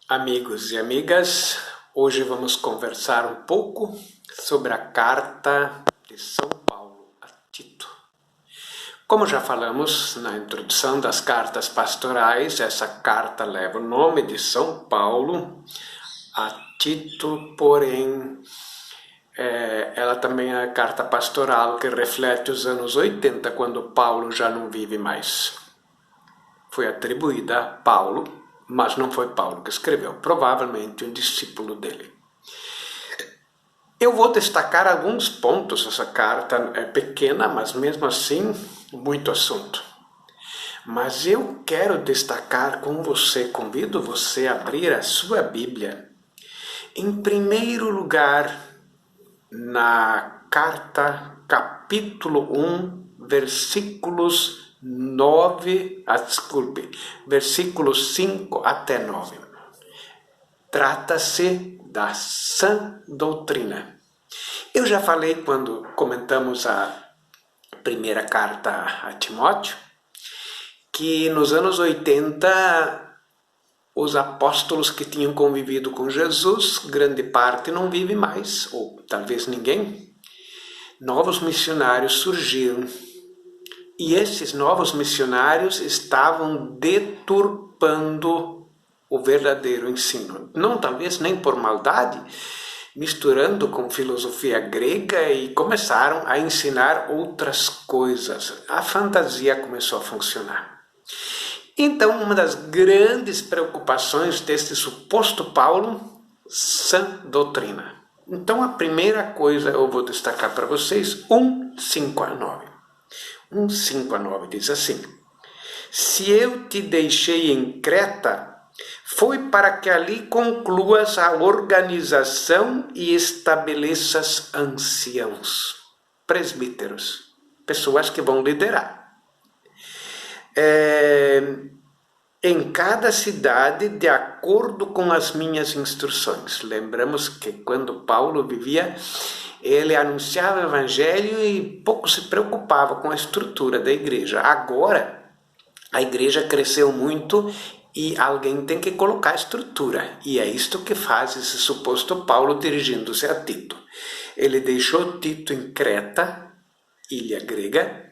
Amigos e amigas, hoje vamos conversar um pouco sobre a carta de São Paulo a Tito. Como já falamos na introdução das cartas pastorais, essa carta leva o nome de São Paulo a Tito, porém ela também é a carta pastoral que reflete os anos 80, quando Paulo já não vive mais. Foi atribuída a Paulo, mas não foi Paulo que escreveu, provavelmente um discípulo dele. Eu vou destacar alguns pontos, essa carta é pequena, mas mesmo assim, muito assunto. Mas eu quero destacar com você, convido você a abrir a sua Bíblia. Em primeiro lugar, na carta, capítulo 1, versículos versículos 5 até 9. Trata-se da sã doutrina. Eu já falei quando comentamos a primeira carta a Timóteo, que nos anos 80, os apóstolos que tinham convivido com Jesus, grande parte não vive mais, ou talvez ninguém. Novos missionários surgiram. E esses novos missionários estavam deturpando o verdadeiro ensino. Não talvez nem por maldade, misturando com filosofia grega e começaram a ensinar outras coisas. A fantasia começou a funcionar. Então, uma das grandes preocupações deste suposto Paulo, sã doutrina. Então, a primeira coisa eu vou destacar para vocês, 1:5 a 9. 1:5 a 9 diz assim: Se eu te deixei em Creta, foi para que ali concluas a organização e estabeleças anciãos, presbíteros, pessoas que vão liderar. Em cada cidade, de acordo com as minhas instruções. Lembramos que quando Paulo vivia, ele anunciava o evangelho e pouco se preocupava com a estrutura da igreja. Agora, a igreja cresceu muito e alguém tem que colocar a estrutura. E é isto que faz esse suposto Paulo dirigindo-se a Tito. Ele deixou Tito em Creta, ilha grega,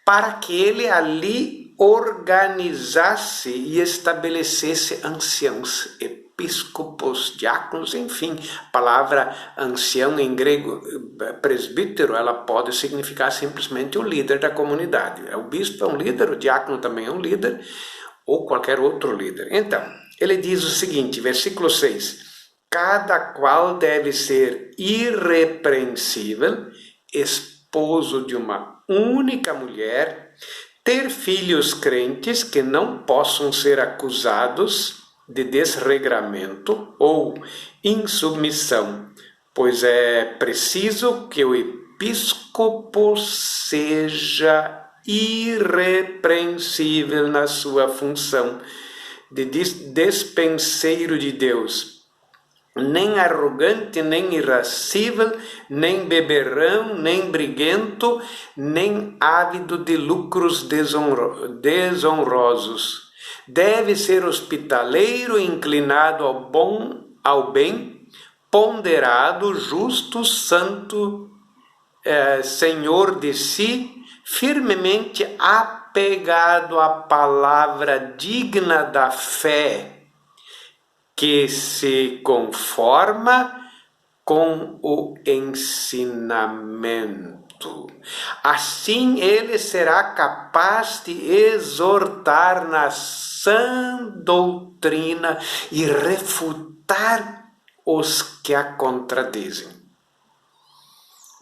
para que ele ali organizasse e estabelecesse anciãos, episcopos, diáconos, enfim. A palavra ancião em grego, presbítero, ela pode significar simplesmente o líder da comunidade. O bispo é um líder, o diácono também é um líder, ou qualquer outro líder. Então, ele diz o seguinte, versículo 6, cada qual deve ser irrepreensível, esposo de uma única mulher, ter filhos crentes que não possam ser acusados de desregramento ou insubmissão, pois é preciso que o episcopo seja irrepreensível na sua função de despenseiro de Deus, nem arrogante, nem irascível, nem beberrão, nem briguento, nem ávido de lucros desonrosos. Deve ser hospitaleiro, inclinado ao bem, ponderado, justo, santo, senhor de si, firmemente apegado à palavra digna da fé, que se conforma com o ensinamento. Assim ele será capaz de exortar na sã doutrina e refutar os que a contradizem.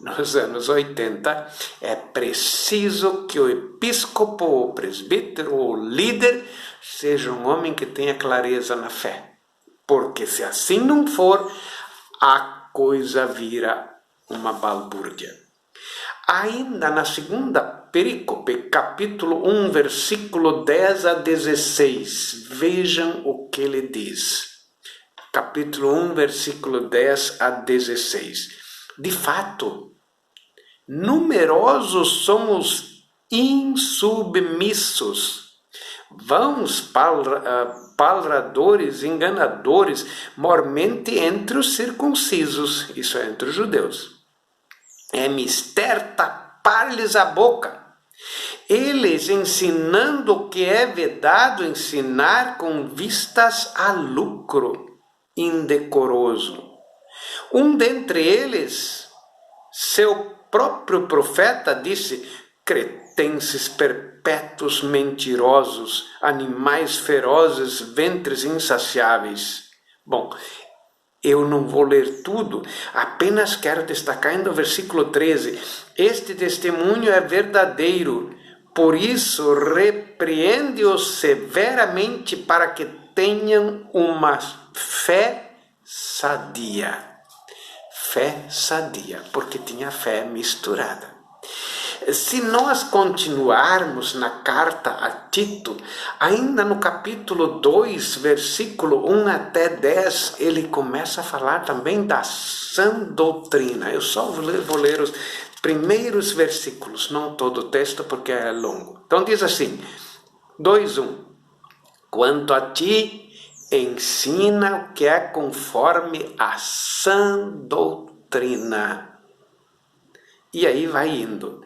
Nos anos 80, é preciso que o episcopo, o presbítero, o líder, seja um homem que tenha clareza na fé. Porque se assim não for, a coisa vira uma balbúrdia. Ainda na segunda perícope, capítulo 1, versículo 10 a 16, vejam o que ele diz. Capítulo 1, versículo 10 a 16. De fato, numerosos são os insubmissos, vãos palradores, enganadores, mormente entre os circuncisos, isso é, entre os judeus. É mister tapar-lhes a boca. Eles ensinando o que é vedado ensinar com vistas a lucro indecoroso. Um dentre eles, seu próprio profeta, disse: cretenses perpétuos mentirosos, animais ferozes, ventres insaciáveis. Bom, eu não vou ler tudo, apenas quero destacar no versículo 13. Este testemunho é verdadeiro, por isso repreende-os severamente para que tenham uma fé sadia. Fé sadia, porque tinha fé misturada. Se nós continuarmos na carta a Tito, ainda no capítulo 2, versículo 1 até 10, ele começa a falar também da sã doutrina. Eu só vou ler os primeiros versículos, não todo o texto porque é longo. Então diz assim, 2:1. Quanto a ti, ensina o que é conforme a sã doutrina. E aí vai indo.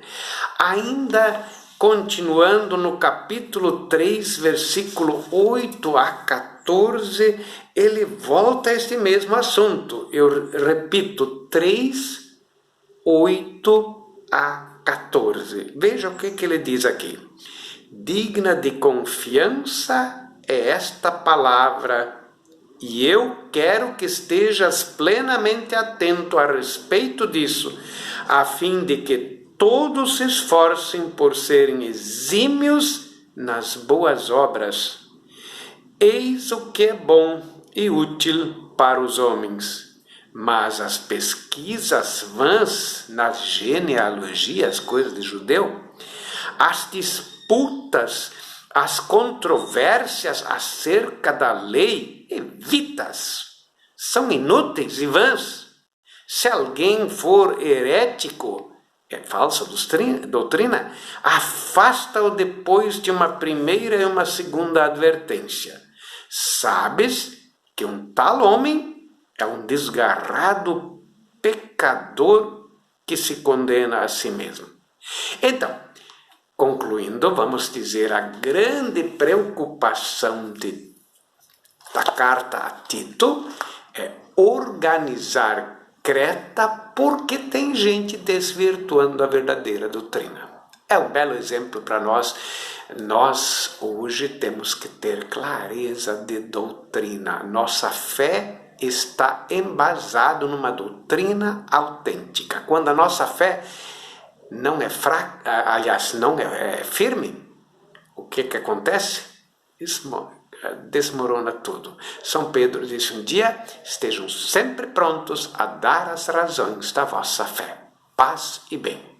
Ainda continuando no capítulo 3, versículo 8 a 14, ele volta a este mesmo assunto. Eu repito, 3, 8 a 14. Veja o que ele diz aqui. Digna de confiança é esta palavra, e eu quero que estejas plenamente atento a respeito disso, a fim de que todos se esforcem por serem exímios nas boas obras. Eis o que é bom e útil para os homens. Mas as pesquisas vãs nas genealogias, coisas de judeu, as disputas, as controvérsias acerca da lei, evita-as. São inúteis e vãs. Se alguém for herético, é falsa doutrina, afasta-o depois de uma primeira e uma segunda advertência. Sabes que um tal homem é um desgarrado pecador que se condena a si mesmo. Então, concluindo, vamos dizer a grande preocupação da carta a Tito é organizar Creta porque tem gente desvirtuando a verdadeira doutrina. É um belo exemplo para nós. Nós hoje temos que ter clareza de doutrina. Nossa fé está embasada numa doutrina autêntica. Quando a nossa fé não é fraca, aliás, não é firme, o que acontece? Desmorona tudo. São Pedro disse um dia: estejam sempre prontos a dar as razões da vossa fé. Paz e bem.